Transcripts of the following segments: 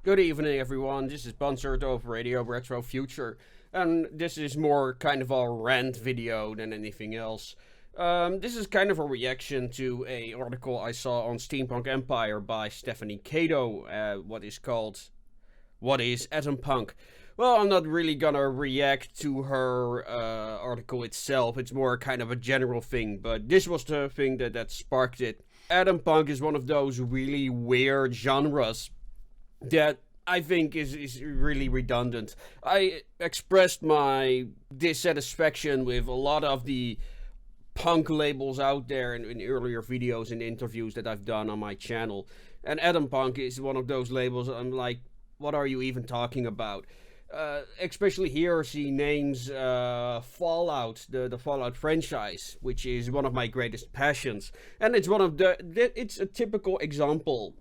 Good evening, everyone. This is Bunsert of Radio Retro Future, and this is more kind of a rant video than anything else. This is kind of a reaction to a article I saw on Steampunk Empire by Stephanie Kato, what is called "What is Atompunk?" Well, I'm not really gonna react to her article itself. It's more kind of a general thing, but this was the thing that sparked it. Atompunk is one of those really weird genres that I think is really redundant. I expressed my dissatisfaction with a lot of the punk labels out there in earlier videos and interviews that I've done on my channel. And Atompunk is one of those labels I'm like, what are you even talking about? Especially here, she names Fallout, the Fallout franchise, which is one of my greatest passions. And it's a typical example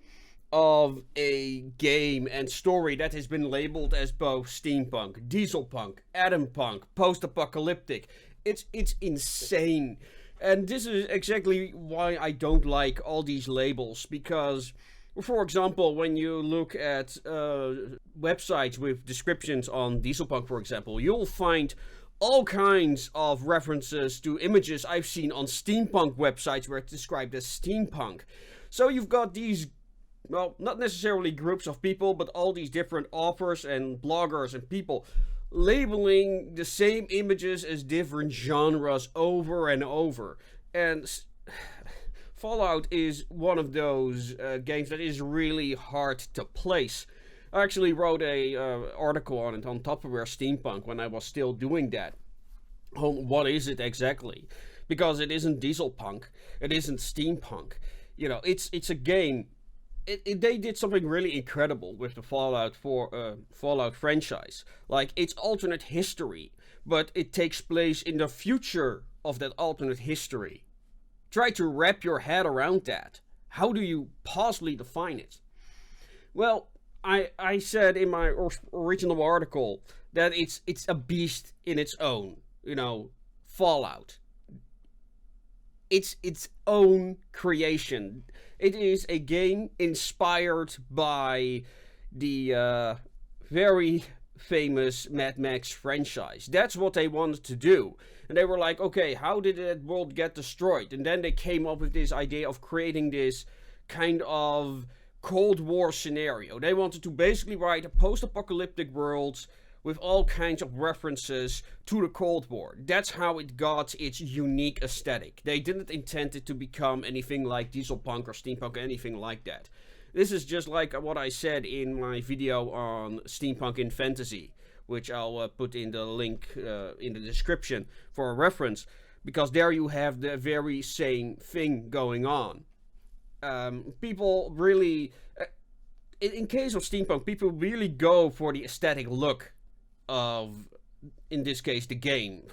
of a game and story that has been labeled as both steampunk, dieselpunk, atompunk, post-apocalyptic. It's insane. And this is exactly why I don't like all these labels, because, for example, when you look at websites with descriptions on dieselpunk, for example, you'll find all kinds of references to images I've seen on steampunk websites where it's described as steampunk. So you've got these, well, not necessarily groups of people, but all these different authors and bloggers and people labeling the same images as different genres over and over. And Fallout is one of those games that is really hard to place. I actually wrote a article on it on Tupperware Steampunk when I was still doing that. What is it exactly? Because it isn't dieselpunk, it isn't steampunk. You know, it's a game. They did something really incredible with the Fallout franchise. Like, it's alternate history, but it takes place in the future of that alternate history. Try to wrap your head around that. How do you possibly define it? Well, I said in my original article that it's a beast in its own. You know, Fallout. It's its own creation. It is a game inspired by the very famous Mad Max franchise. That's what they wanted to do. And they were like, okay, how did that world get destroyed? And then they came up with this idea of creating this kind of Cold War scenario. They wanted to basically write a post-apocalyptic world with all kinds of references to the Cold War. That's how it got its unique aesthetic. They didn't intend it to become anything like dieselpunk or steampunk or anything like that. This is just like what I said in my video on steampunk in fantasy, which I'll put in the link in the description for a reference, because there you have the very same thing going on. People really, in case of steampunk, people really go for the aesthetic look of, in this case, the game.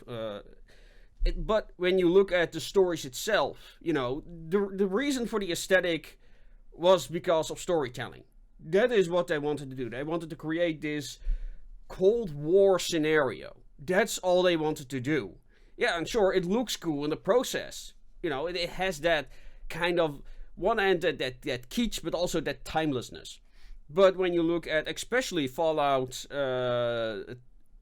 But when you look at the stories itself, you know, the reason for the aesthetic was because of storytelling. That is what they wanted to do. They wanted to create this Cold War scenario. That's all they wanted to do. Yeah, and sure, it looks cool in the process. You know, it has that kind of one end that kitsch, but also that timelessness. But when you look at especially Fallout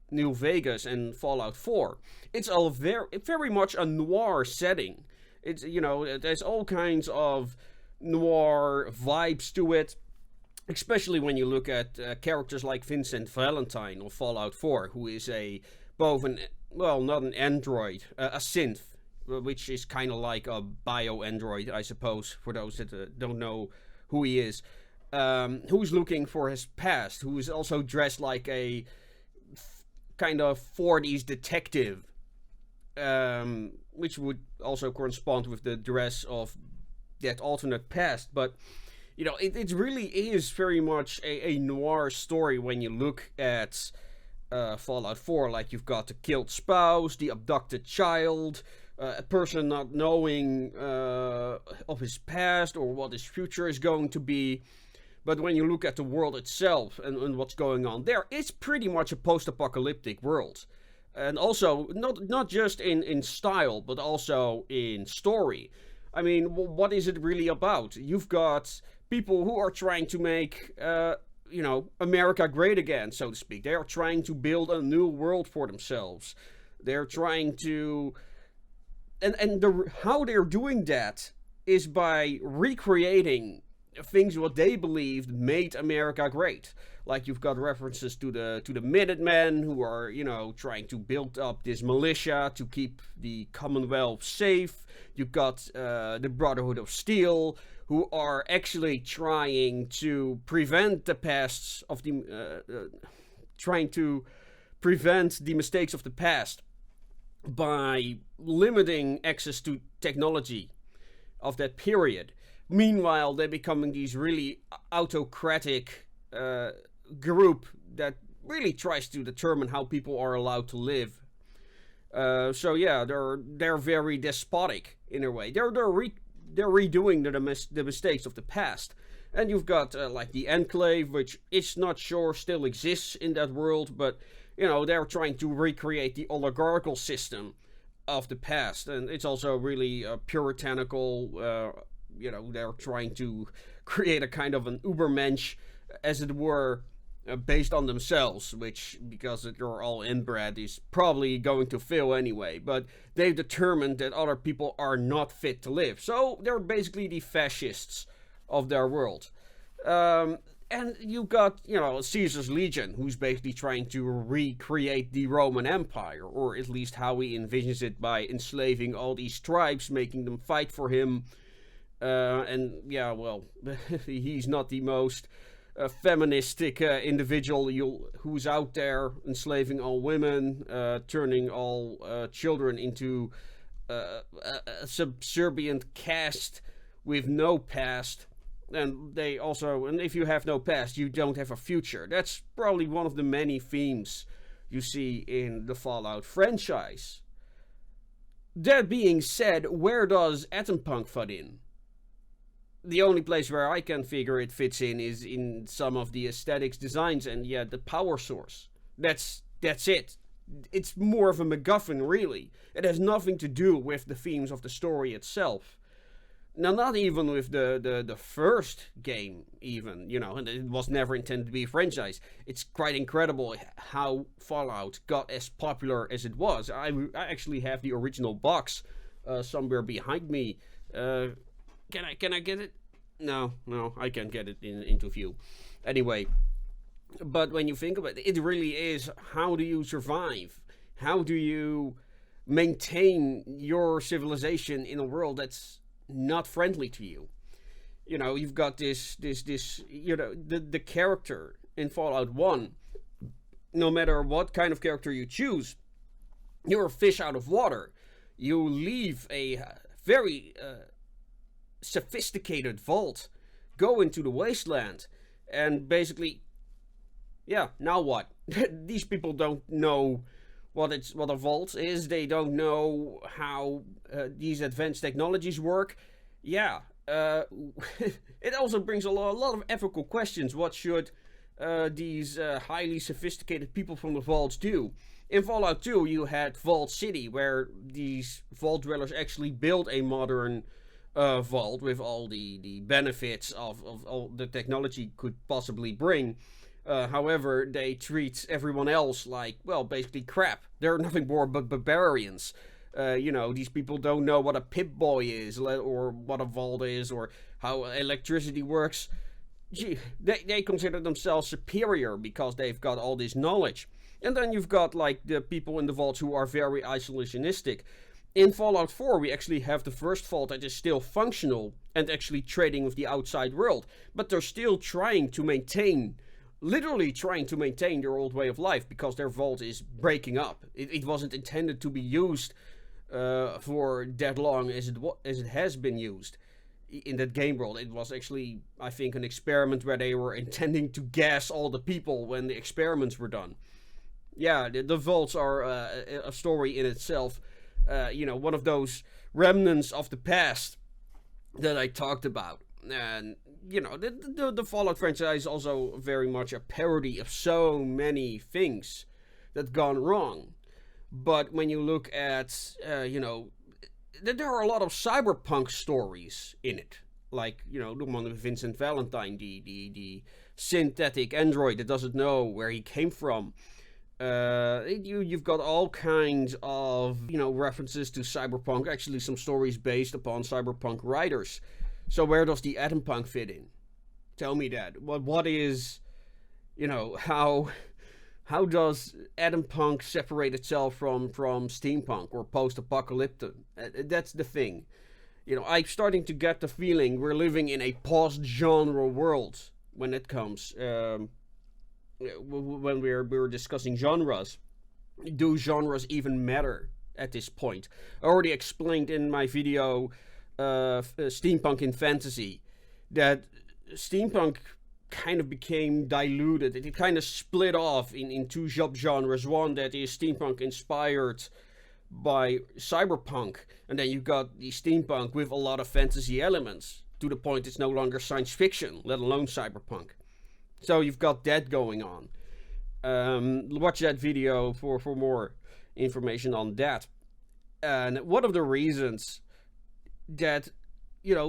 New Vegas and Fallout 4, it's all very much a noir setting. It's, you know, there's all kinds of noir vibes to it, especially when you look at characters like Vincent Valentine of Fallout 4, who is not an android, a synth, which is kind of like a bio-android, I suppose, for those that don't know who he is. Who's looking for his past, who is also dressed like a kind of 40s detective, which would also correspond with the dress of that alternate past. But, you know, it really is very much a noir story when you look at Fallout 4. Like, you've got the killed spouse, the abducted child, a person not knowing of his past or what his future is going to be. But when you look at the world itself and what's going on there, it's pretty much a post-apocalyptic world. And also, not just in style, but also in story. I mean, what is it really about? You've got people who are trying to make America great again, so to speak. They are trying to build a new world for themselves. They're trying to, how they're doing that is by recreating things what they believed made America great. Like you've got references to the Minutemen who are trying to build up this militia to keep the Commonwealth safe. You've got the Brotherhood of Steel who are actually trying to prevent the pasts of the trying to prevent the mistakes of the past by limiting access to technology of that period. Meanwhile, they're becoming these really autocratic group that really tries to determine how people are allowed to live. So yeah, they're very despotic in a way. They're redoing the mistakes of the past. And you've got like the Enclave, which is not sure still exists in that world, but they're trying to recreate the oligarchical system of the past, and it's also really puritanical. They're trying to create a kind of an Ubermensch, as it were, based on themselves, which, because they're all inbred, is probably going to fail anyway. But they've determined that other people are not fit to live. So they're basically the fascists of their world. And you've got, Caesar's Legion, who's basically trying to recreate the Roman Empire, or at least how he envisions it, by enslaving all these tribes, making them fight for him. And yeah, well, he's not the most feministic individual who's out there enslaving all women, turning all children into a subservient caste with no past. And if you have no past, you don't have a future. That's probably one of the many themes you see in the Fallout franchise. That being said, where does Atompunk fit in? The only place where I can figure it fits in is in some of the aesthetics, designs, and yeah, the power source. That's it. It's more of a MacGuffin, really. It has nothing to do with the themes of the story itself. Now, not even with the first game, even, and it was never intended to be a franchise. It's quite incredible how Fallout got as popular as it was. I actually have the original box somewhere behind me. Can I get it? No, I can't get it into view. Anyway, but when you think about it, it really is, how do you survive? How do you maintain your civilization in a world that's not friendly to you? You've got this the character in Fallout 1, no matter what kind of character you choose, you're a fish out of water. You leave a very sophisticated vault, go into the wasteland, and basically, yeah, now what? These people don't know what a vault is. They don't know how these advanced technologies work. Yeah, it also brings a lot of ethical questions. What should these highly sophisticated people from the vaults do? In Fallout 2, you had Vault City, where these vault dwellers actually built a modern vault with all the benefits of all the technology could possibly bring. However, they treat everyone else like, well, basically crap. They're nothing more but barbarians. These people don't know what a Pip-Boy is, or what a vault is, or how electricity works. Gee, they consider themselves superior because they've got all this knowledge. And then you've got, like, the people in the vaults who are very isolationistic. In Fallout 4, we actually have the first vault that is still functional and actually trading with the outside world. But they're still literally trying to maintain their old way of life, because their vault is breaking up. It wasn't intended to be used for that long as it has been used in that game world. It was actually, I think, an experiment where they were intending to gas all the people when the experiments were done. Yeah, the vaults are a story in itself. One of those remnants of the past that I talked about. And, the Fallout franchise is also very much a parody of so many things that gone wrong. But when you look at, there are a lot of cyberpunk stories in it. Like, the one with Vincent Valentine, the synthetic android that doesn't know where he came from. You've got all kinds of, references to cyberpunk, actually some stories based upon cyberpunk writers. So where does the Atompunk fit in? Tell me that. What is, how does Atompunk separate itself from steampunk or post-apocalyptic? That's the thing. I'm starting to get the feeling we're living in a post-genre world when it comes, when we're discussing genres. Do genres even matter at this point? I already explained in my video, Steampunk in Fantasy, that steampunk kind of became diluted. It kind of split off in two subgenres. One that is steampunk inspired by cyberpunk, and then you got the steampunk with a lot of fantasy elements, to the point it's no longer science fiction, let alone cyberpunk. So you've got that going on. Watch that video for more information on that. And one of the reasons that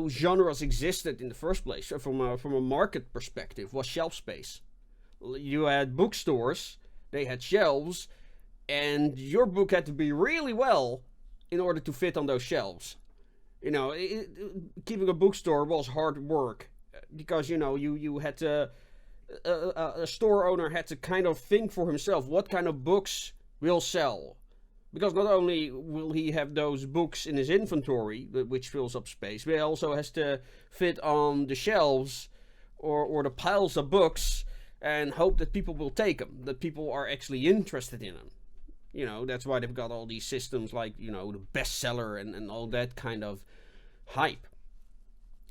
genres existed in the first place, from a market perspective, was shelf space. You had bookstores, they had shelves, and your book had to be really well in order to fit on those shelves. Keeping a bookstore was hard work, because you had to, a store owner had to kind of think for himself what kind of books will sell. Because not only will he have those books in his inventory, which fills up space, but he also has to fit on the shelves or the piles of books and hope that people will take them, that people are actually interested in them. That's why they've got all these systems like, the bestseller and all that kind of hype.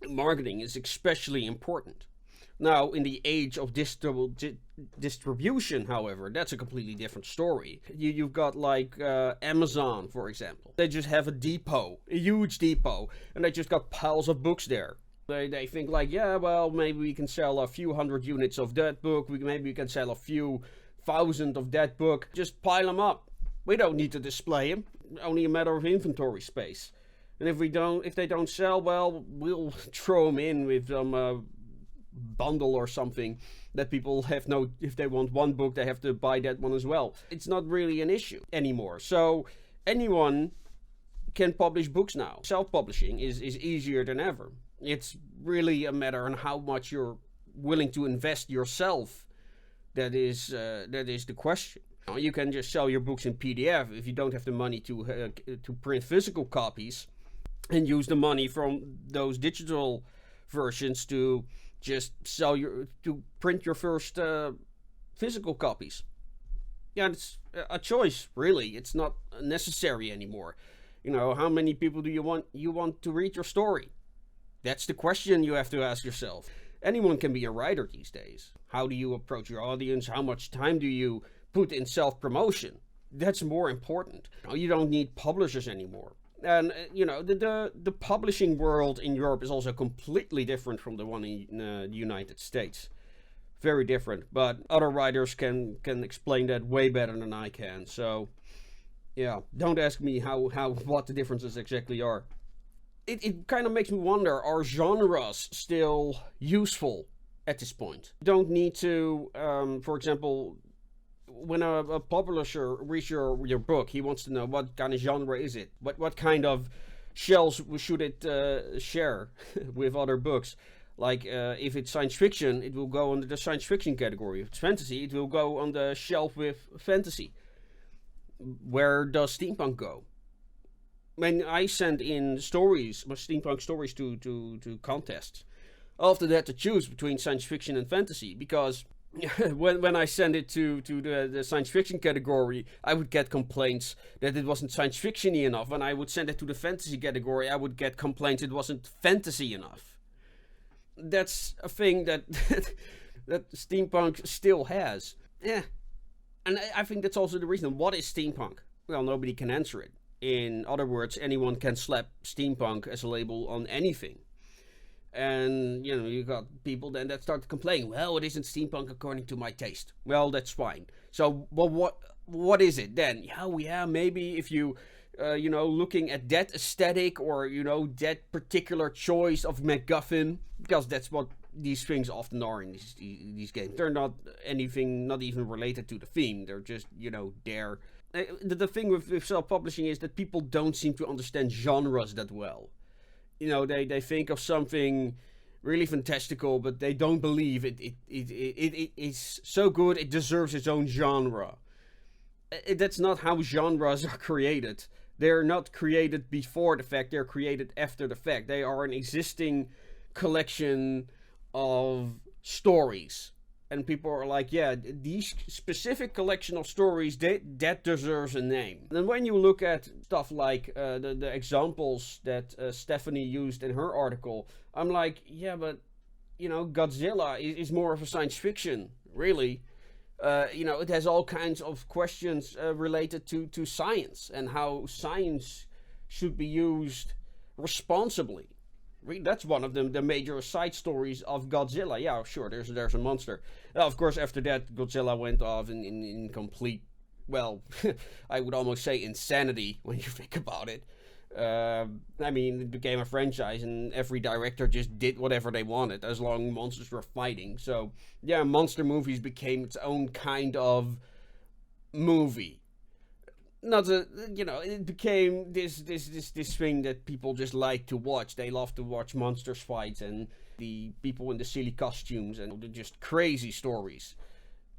Marketing is especially important. Now, in the age of distribution, however, that's a completely different story. You've got like Amazon, for example. They just have a depot, a huge depot, and they just got piles of books there. They think like, yeah, well, maybe we can sell a few hundred units of that book. Maybe we can sell a few thousand of that book. Just pile them up. We don't need to display them. Only a matter of inventory space. And if they don't sell, well, we'll throw them in with some bundle or something that people have if they want one book, they have to buy that one as well. It's not really an issue anymore. So anyone can publish books now. Self-publishing is easier than ever. It's really a matter on how much you're willing to invest yourself. That is the question. You can just sell your books in PDF if you don't have the money to print physical copies, and use the money from those digital versions to just to print your first physical copies. Yeah, it's a choice, really. It's not necessary anymore. How many people do you want to read your story? That's the question you have to ask yourself. Anyone can be a writer these days. How do you approach your audience? How much time do you put in self-promotion? That's more important. You don't need publishers anymore. And, the publishing world in Europe is also completely different from the one in the United States. Very different. But other writers can explain that way better than I can. So, yeah, don't ask me what the differences exactly are. It kind of makes me wonder, are genres still useful at this point? Don't need to, for example, when a publisher reads your book, he wants to know what kind of genre is it? What kind of shelves should it share with other books? Like, if it's science fiction, it will go under the science fiction category. If it's fantasy, it will go on the shelf with fantasy. Where does steampunk go? When I send in steampunk stories to contests, I often had to choose between science fiction and fantasy, because when I send it to the science fiction category, I would get complaints that it wasn't science fiction-y enough. When I would send it to the fantasy category, I would get complaints it wasn't fantasy enough. That's a thing that that steampunk still has. Yeah. And I think that's also the reason. What is steampunk? Well, nobody can answer it. In other words, anyone can slap steampunk as a label on anything. And, you got people then that start to complain, well, it isn't steampunk according to my taste. Well, that's fine. So, well, what is it then? Yeah, maybe if you, looking at that aesthetic or, that particular choice of MacGuffin, because that's what these things often are in these games. They're not even related to the theme. They're just, there. The thing with self-publishing is that people don't seem to understand genres that well. They think of something really fantastical, but they don't believe it's so good it deserves its own genre. That's not how genres are created. They're not created before the fact, they're created after the fact. They are an existing collection of stories. And people are like, yeah, these specific collection of stories, that deserves a name. And when you look at stuff like the examples that Stephanie used in her article, I'm like, yeah, but, Godzilla is more of a science fiction, really. It has all kinds of questions related to science and how science should be used responsibly. That's one of the major side stories of Godzilla. Yeah, sure, there's a monster. Of course, after that, Godzilla went off in complete, well, I would almost say insanity when you think about it. It became a franchise and every director just did whatever they wanted as long as monsters were fighting. So, yeah, monster movies became its own kind of movie. It became this thing that people just like to watch. They love to watch monsters fight and the people in the silly costumes and the just crazy stories.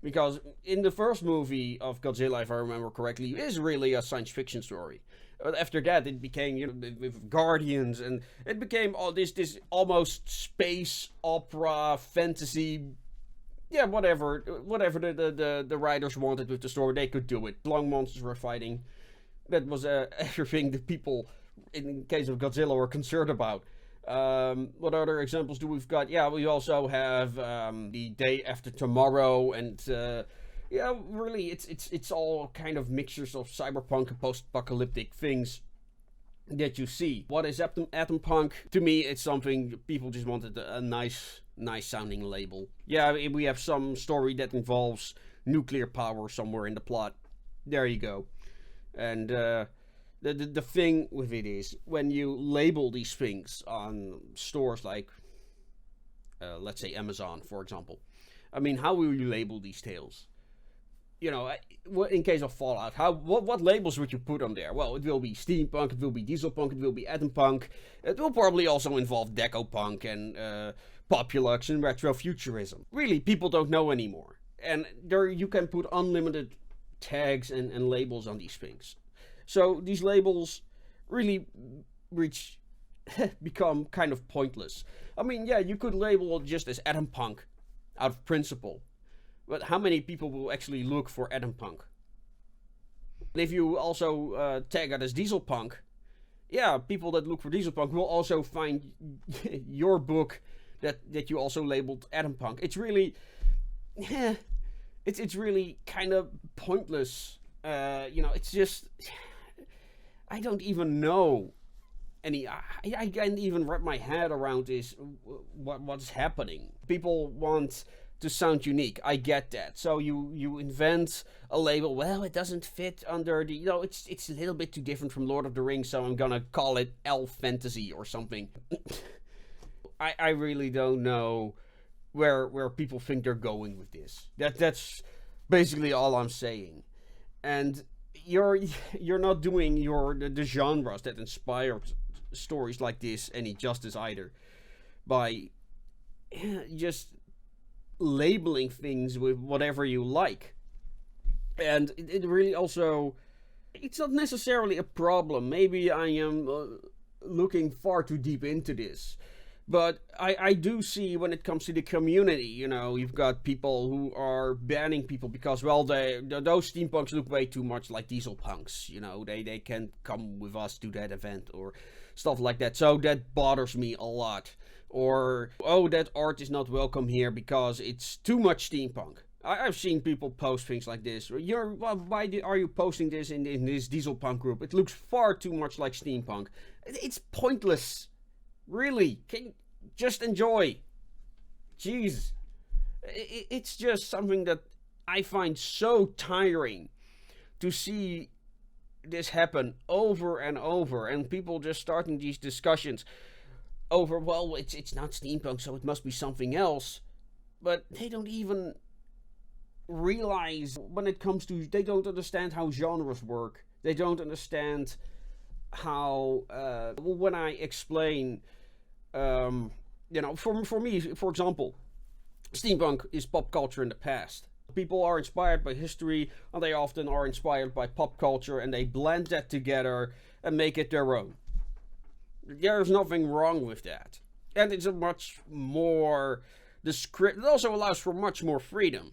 Because in the first movie of Godzilla, if I remember correctly, is really a science fiction story. After that, it became, with Guardians, and it became all this almost space opera fantasy. Yeah, whatever the writers wanted with the story, they could do it. Long monsters were fighting. That was everything the people, in case of Godzilla, were concerned about. What other examples do we've got? Yeah, we also have the Day After Tomorrow, and really, it's all kind of mixtures of cyberpunk and post-apocalyptic things that you see. What is Atompunk? To me, it's something people just wanted a nice sounding label. Yeah, we have some story that involves nuclear power somewhere in the plot. There you go. And the thing with it is, when you label these things on stores like, let's say Amazon, for example. How will you label these tales? In case of Fallout, what labels would you put on there? Well, it will be steampunk, it will be dieselpunk, it will be atompunk. It will probably also involve decopunk and populux and retrofuturism. Really, people don't know anymore. And there you can put unlimited tags and labels on these things. So these labels really become kind of pointless. You could label it just as Atompunk out of principle. But how many people will actually look for Atompunk? And if you also tag it as dieselpunk, yeah, people that look for dieselpunk will also find your book that you also labeled Atompunk. It's really, it's really kind of pointless. It's just, I don't even know I can't even wrap my head around this. What's happening? People want to sound unique. I get that. So you invent a label. Well, it doesn't fit under the, it's a little bit too different from Lord of the Rings, so I'm gonna call it elf fantasy or something. I really don't know where people think they're going with this. That's basically all I'm saying. And you're not doing the genres that inspire stories like this any justice either by just labeling things with whatever you like. And it really also, it's not necessarily a problem. Maybe I am looking far too deep into this. But I do see when it comes to the community, you've got people who are banning people because, well, those steampunks look way too much like diesel punks. They can't come with us to that event or stuff like that. So that bothers me a lot. Or, oh, that art is not welcome here because it's too much steampunk. I've seen people post things like this. Why are you posting this in this diesel punk group? It looks far too much like steampunk. It's pointless. Really, can you just enjoy? Jeez. It's just something that I find so tiring to see this happen over and over, and people just starting these discussions. over, well, it's not steampunk, so it must be something else. But they don't even realize when it comes to, they don't understand how genres work. They don't understand how, when I explain, for me, for example, steampunk is pop culture in the past. People are inspired by history, and they often are inspired by pop culture, and they blend that together and make it their own. There's nothing wrong with that. And it's a much more, it also allows for much more freedom.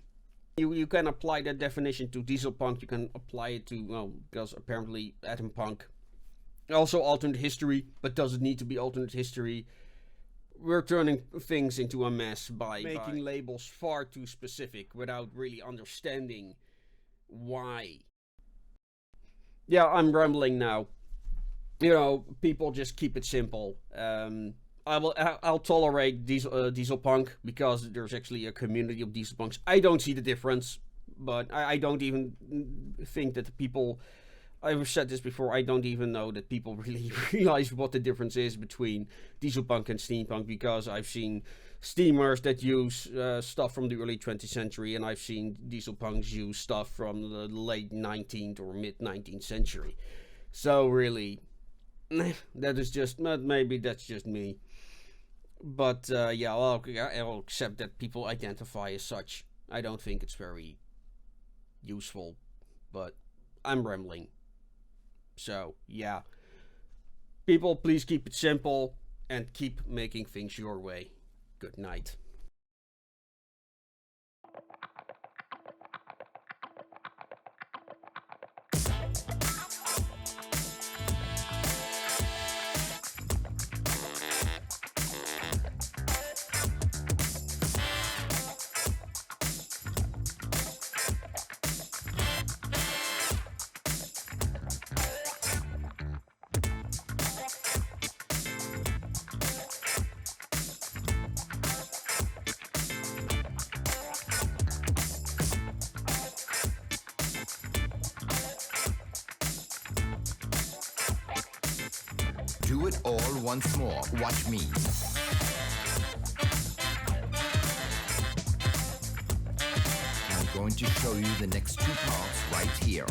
You can apply that definition to dieselpunk, you can apply it to, well, because apparently Atompunk. Also alternate history, but does it need to be alternate history? We're turning things into a mess by making labels far too specific without really understanding why. Yeah, I'm rambling now. People just keep it simple. I'll tolerate dieselpunk because there's actually a community of dieselpunks. I don't see the difference, but I don't even think that the people. I've said this before. I don't even know that people really realize what the difference is between dieselpunk and steampunk, because I've seen steamers that use stuff from the early 20th century, and I've seen dieselpunks use stuff from the late 19th or mid 19th century. So really, that is just, maybe that's just me. But yeah, I'll accept that people identify as such. I don't think it's very useful, but I'm rambling. So yeah, people, please keep it simple and keep making things your way. Good night. Do it all once more. Watch me. I'm going to show you the next two parts right here.